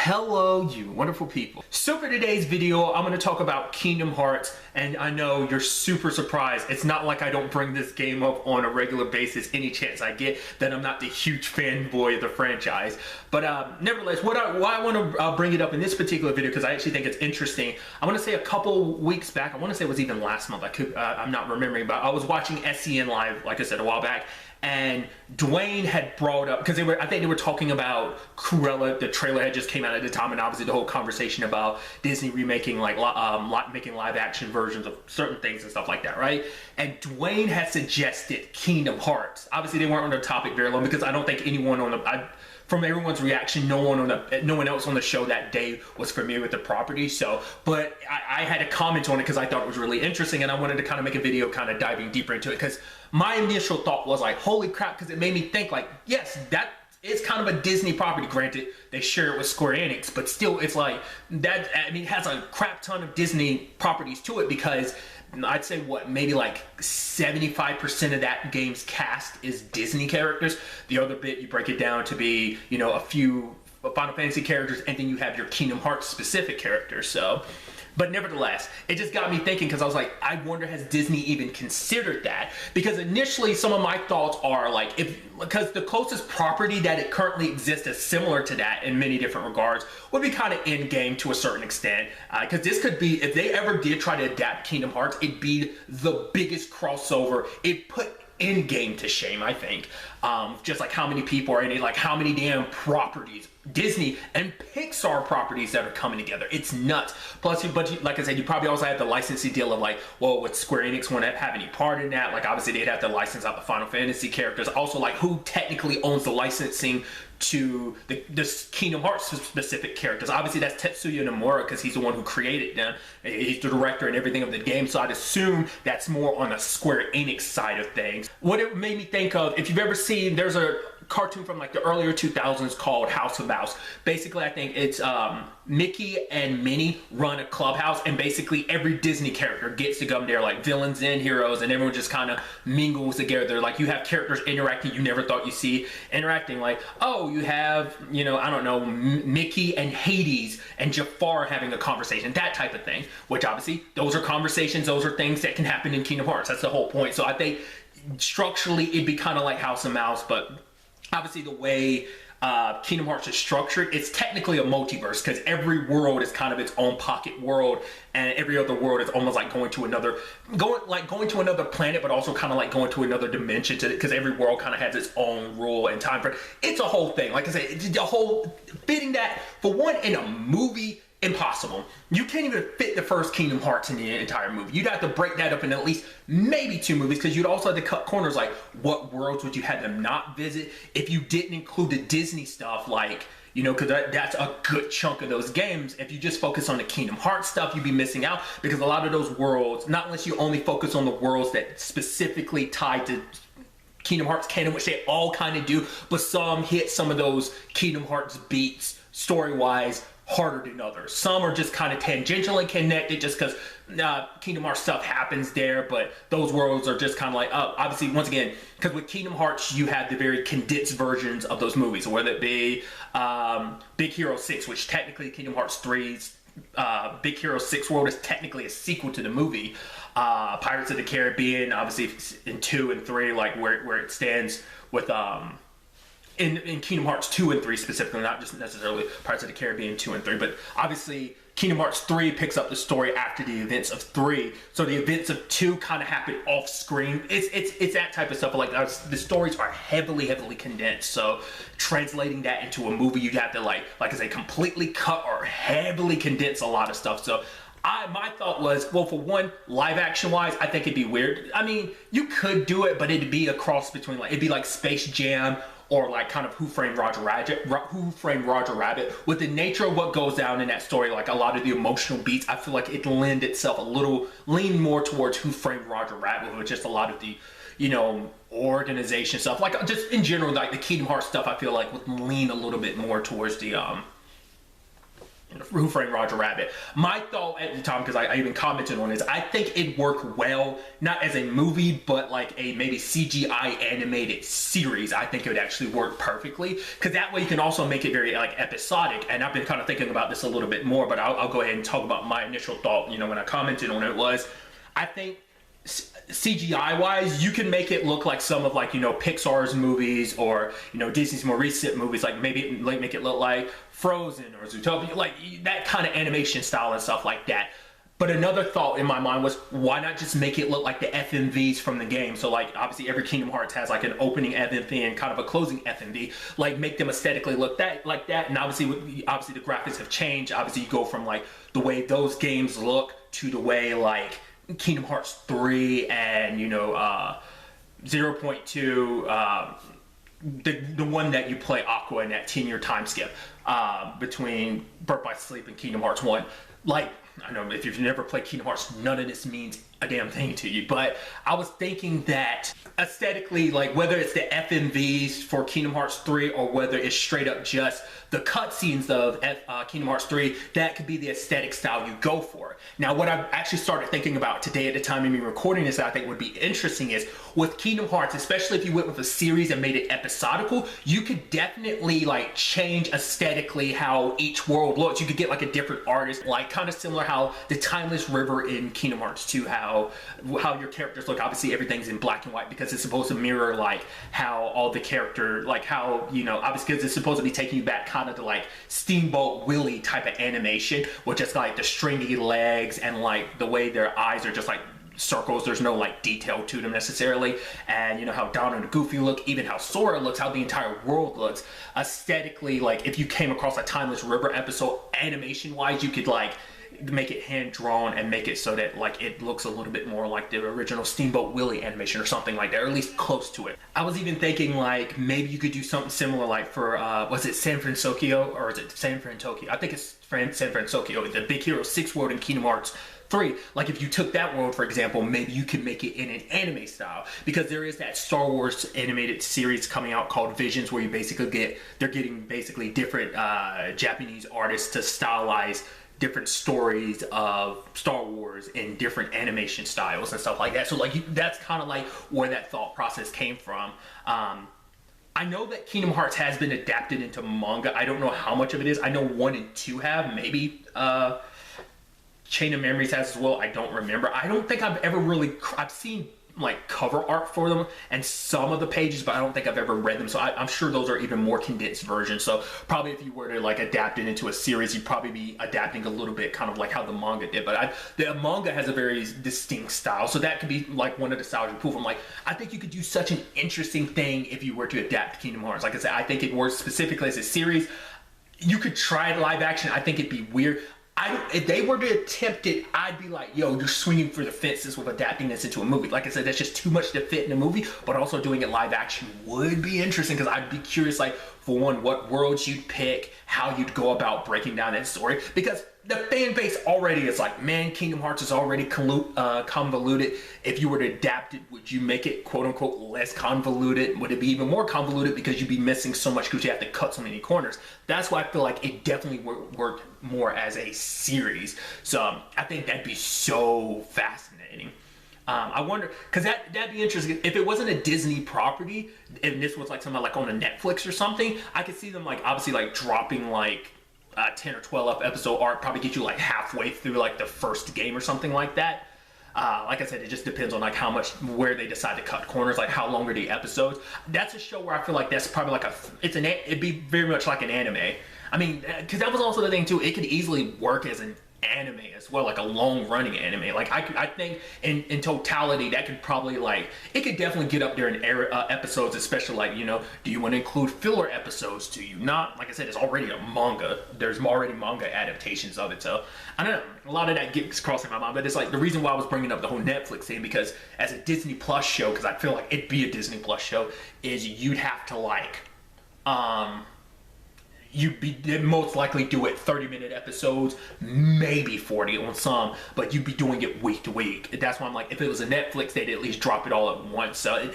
Hello, you wonderful people. So for today's video, I'm going to talk about Kingdom Hearts, and I know you're super surprised. It's not like I don't bring this game up on a regular basis any chance I get, that I'm not the huge fanboy of the franchise. But nevertheless, why I want to bring it up in this particular video, because I actually think it's interesting. I want to say a couple weeks back, I want to say it was even last month, I'm not remembering, but I was watching SCN Live, like I said, a while back, and Dwayne had brought up, because I think they were talking about Cruella. The trailer had just came out at the time, and obviously the whole conversation about Disney remaking, making live action versions of certain things and stuff like that, right? And Dwayne had suggested Kingdom Hearts. Obviously they weren't on the topic very long, because I don't think anyone on the, from everyone's reaction, no one else on the show that day was familiar with the property. So, but I had to comment on it because I thought it was really interesting, and I wanted to kind of make a video kind of diving deeper into it, because my initial thought was like, holy crap, because it made me think like, yes, that is kind of a Disney property. Granted, they share it with Square Enix, but still, it's like that. I mean, it has a crap ton of Disney properties to it, because I'd say what, maybe like 75% of that game's cast is Disney characters. The other bit, you break it down to be, you know, a few Final Fantasy characters, and then you have your Kingdom Hearts specific characters. So, but nevertheless, it just got me thinking, because I was like, I wonder, has Disney even considered that? Because initially, some of my thoughts are like, because the closest property that it currently exists is similar to that in many different regards, would be kind of in-game to a certain extent. Because this could be, if they ever did try to adapt Kingdom Hearts, it'd be the biggest crossover. It put in-game to shame, I think. Just like how many people are in it, like how many damn properties, Disney and Pixar properties that are coming together. It's nuts. Plus, but like I said, you probably also have the licensing deal of like, well, would Square Enix want to have any part in that? Like, obviously they'd have to license out the Final Fantasy characters. Also, like, who technically owns the licensing to the Kingdom Hearts specific characters? Obviously that's Tetsuya Nomura, because he's the one who created them. He's the director and everything of the game, so I'd assume that's more on the Square Enix side of things. What it made me think of, if you've ever seen, there's a cartoon from like the earlier 2000s called House of Mouse. Basically, I think it's Mickey and Minnie run a clubhouse, and basically every Disney character gets to come there, like villains and heroes, and everyone just kind of mingles together. Like, you have characters interacting you never thought you'd see interacting. Like, oh, you have, you know, I don't know, Mickey and Hades and Jafar having a conversation, that type of thing. Which obviously, those are conversations, those are things that can happen in Kingdom Hearts. That's the whole point. So I think structurally it'd be kind of like House of Mouse, but obviously the way Kingdom Hearts is structured, it's technically a multiverse, because every world is kind of its own pocket world, and every other world is almost like going to another planet, but also kind of like going to another dimension, because every world kind of has its own rule and time frame. It's a whole thing. Like I said, the whole fitting that for one in a movie, impossible. You can't even fit the first Kingdom Hearts in the entire movie. You'd have to break that up in at least maybe 2 movies, because you'd also have to cut corners. Like, what worlds would you have them not visit if you didn't include the Disney stuff? Like, you know, because that's a good chunk of those games. If you just focus on the Kingdom Hearts stuff, you'd be missing out, because a lot of those worlds, not unless you only focus on the worlds that specifically tied to Kingdom Hearts canon, which they all kind of do, but some hit some of those Kingdom Hearts beats story-wise harder than others. Some are just kind of tangentially connected just because Kingdom Hearts stuff happens there, but those worlds are just kind of like, obviously, once again, because with Kingdom Hearts, you have the very condensed versions of those movies, whether it be Big Hero 6, which technically Kingdom Hearts 3's Big Hero 6 world is technically a sequel to the movie. Pirates of the Caribbean, obviously, in 2 and 3, like where it stands with in Kingdom Hearts 2 and 3 specifically, not just necessarily Pirates of the Caribbean 2 and 3, but obviously Kingdom Hearts 3 picks up the story after the events of 3, so the events of 2 kind of happen off screen. It's that type of stuff. Like, the stories are heavily condensed, so translating that into a movie, you'd have to like I say, completely cut or heavily condense a lot of stuff. So my thought was, well, for one, live action wise, I think it'd be weird. I mean, you could do it, but it'd be a cross between, like, it'd be like Space Jam, or like kind of Who Framed Roger Rabbit. With the nature of what goes down in that story, like a lot of the emotional beats, I feel like it leaned itself lean more towards Who Framed Roger Rabbit, with just a lot of the, you know, organization stuff. Like, just in general, like the Kingdom Hearts stuff, I feel like would lean a little bit more towards the Who Framed Roger Rabbit. My thought at the time, because I even commented on this, I think it worked well, not as a movie, but like a maybe CGI animated series. I think it would actually work perfectly, because that way you can also make it very like episodic. And I've been kind of thinking about this a little bit more, but I'll go ahead and talk about my initial thought, you know, when I commented on it was, I think CGI wise, you can make it look like some of like, you know, Pixar's movies, or, you know, Disney's more recent movies, like maybe like make it look like Frozen or Zootopia, like that kind of animation style and stuff like that. But another thought in my mind was, why not just make it look like the FMVs from the game? So like obviously every Kingdom Hearts has like an opening FMV and kind of a closing FMV. Like make them aesthetically look like that. And obviously the graphics have changed. Obviously you go from like the way those games look to the way like Kingdom Hearts 3 and, you know, 0.2, the one that you play Aqua in that 10-year time skip between Birth by Sleep and Kingdom Hearts 1. Like, I know if you've never played Kingdom Hearts, none of this means a damn thing to you, but I was thinking that aesthetically, like whether it's the FMVs for Kingdom Hearts 3 or whether it's straight up just the cutscenes of Kingdom Hearts 3, that could be the aesthetic style you go for. Now, what I've actually started thinking about today at the time of me recording this that I think would be interesting is, with Kingdom Hearts, especially if you went with a series and made it episodical, you could definitely like change aesthetically how each world looks. You could get like a different artist, like kind of similar how the Timeless River in Kingdom Hearts 2, how your characters look. Obviously everything's in black and white because it's supposed to mirror like how all the character, like how, you know, obviously because it's supposed to be taking you back kind of to like Steamboat Willie type of animation, with just like the stringy legs and like the way their eyes are just like circles. There's no like detail to them necessarily. And you know how Donald and Goofy look, even how Sora looks, how the entire world looks aesthetically. Like if you came across a Timeless River episode, animation wise, you could like make it hand drawn and make it so that like it looks a little bit more like the original Steamboat Willie animation or something like that, or at least close to it. I was even thinking like maybe you could do something similar like for was it San Francisco, or is it San Francisco? I think it's San Francisco, the Big Hero 6 world in Kingdom Hearts 3. Like if you took that world, for example, maybe you could make it in an anime style, because there is that Star Wars animated series coming out called Visions, where you basically they're getting basically different Japanese artists to stylize different stories of Star Wars in different animation styles and stuff like that. So like that's kind of like where that thought process came from. I know that Kingdom Hearts has been adapted into manga. I don't know how much of it is. I know 1 and 2 have, maybe Chain of Memories has as well. I don't remember. I don't think I've ever really, I've seen like cover art for them and some of the pages, but I don't think I've ever read them. So I'm sure those are even more condensed versions. So probably if you were to like adapt it into a series, you'd probably be adapting a little bit kind of like how the manga did. But the manga has a very distinct style. So that could be like one of the styles you pull from. Like, I think you could do such an interesting thing if you were to adapt Kingdom Hearts. Like I said, I think it works specifically as a series. You could try it live action. I think it'd be weird. If they were to attempt it, I'd be like, yo, you're swinging for the fences with adapting this into a movie. Like I said, that's just too much to fit in a movie, but also doing it live action would be interesting, because I'd be curious, like, for one, what worlds you'd pick, how you'd go about breaking down that story, because the fan base already is like, man, Kingdom Hearts is already convoluted. If you were to adapt it, would you make it quote unquote less convoluted? Would it be even more convoluted because you'd be missing so much because you have to cut so many corners? That's why I feel like it definitely worked more as a series. So I think that'd be so fascinating. I wonder, because that'd be interesting. If it wasn't a Disney property, and this was like something like on a Netflix or something, I could see them like obviously like dropping like 10 or 12 episode arc, probably get you like halfway through like the first game or something like that. Like I said, it just depends on like how much, where they decide to cut corners, like how long are the episodes. That's a show where I feel like that's probably like it'd be very much like an anime. I mean, because that was also the thing too, it could easily work as an anime as well, like a long running anime. Like I think in totality that could probably like, it could definitely get up there in episodes, especially like, you know, do you want to include filler episodes? Do you not? Like I said, it's already a manga. There's already manga adaptations of it. So I don't know, a lot of that gets crossing my mind, but it's like the reason why I was bringing up the whole Netflix thing, because as a Disney Plus show, because I feel like it'd be a Disney Plus show, is you'd have to like they'd most likely do it 30-minute episodes, maybe 40 on some, but you'd be doing it week to week. That's why I'm like, if it was a Netflix, they'd at least drop it all at once. So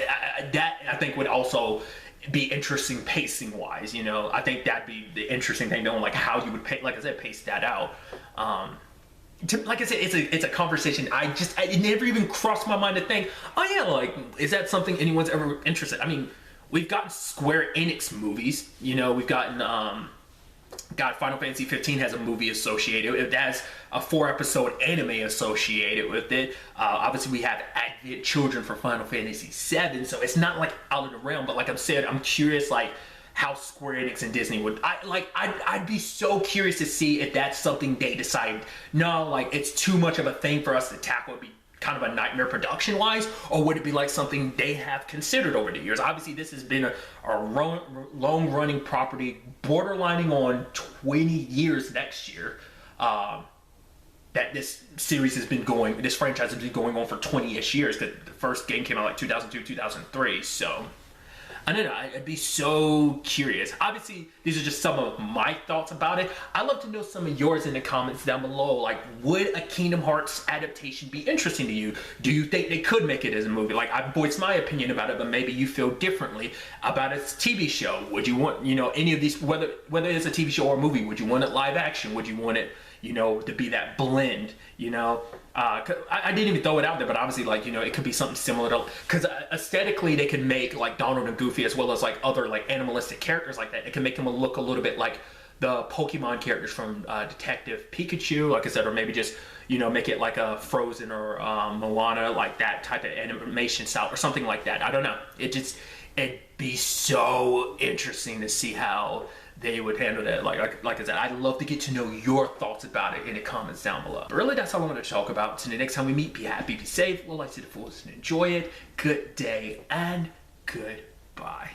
that I think would also be interesting pacing wise, you know. I think that'd be the interesting thing, knowing like how you would like I said, pace that out. Like I said, it's a conversation it never even crossed my mind to think, oh yeah, like, is that something anyone's ever interested? I mean, we've gotten Square-Enix movies, you know, we've gotten Final Fantasy 15 has a movie associated. It has a 4-episode anime associated with it. Obviously, we have Advent Children for Final Fantasy 7, so it's not like out of the realm. But like I said, I'm curious, like how Square Enix and Disney would. I'd be so curious to see if that's something they decide. No, like it's too much of a thing for us to tackle. It'd be kind of a nightmare production wise, or would it be like something they have considered over the years? Obviously this has been a long running property, borderlining on 20 years next year, that this series has been going, this franchise has been going on for 20-ish years, because the first game came out like 2002, 2003, so I don't know, I'd be so curious. Obviously, these are just some of my thoughts about it. I'd love to know some of yours in the comments down below. Like, would a Kingdom Hearts adaptation be interesting to you? Do you think they could make it as a movie? Like, I voiced my opinion about it, but maybe you feel differently about its TV show. Would you want, you know, any of these, whether it's a TV show or a movie, would you want it live action? Would you want it, you know, to be that blend, you know? I didn't even throw it out there, but obviously, like, you know, it could be something similar to, because aesthetically they could make like Donald and Goofy, as well as like other like animalistic characters like that. It can make them look a little bit like the Pokemon characters from Detective Pikachu, like I said, or maybe just, you know, make it like a Frozen or Moana, like that type of animation style or something like that. I don't know. It'd be so interesting to see how they would handle that. Like I said, I'd love to get to know your thoughts about it in the comments down below. But really, that's all I want to talk about. Until the next time we meet, be happy, be safe, live life to the fullest, and enjoy it. Good day and goodbye.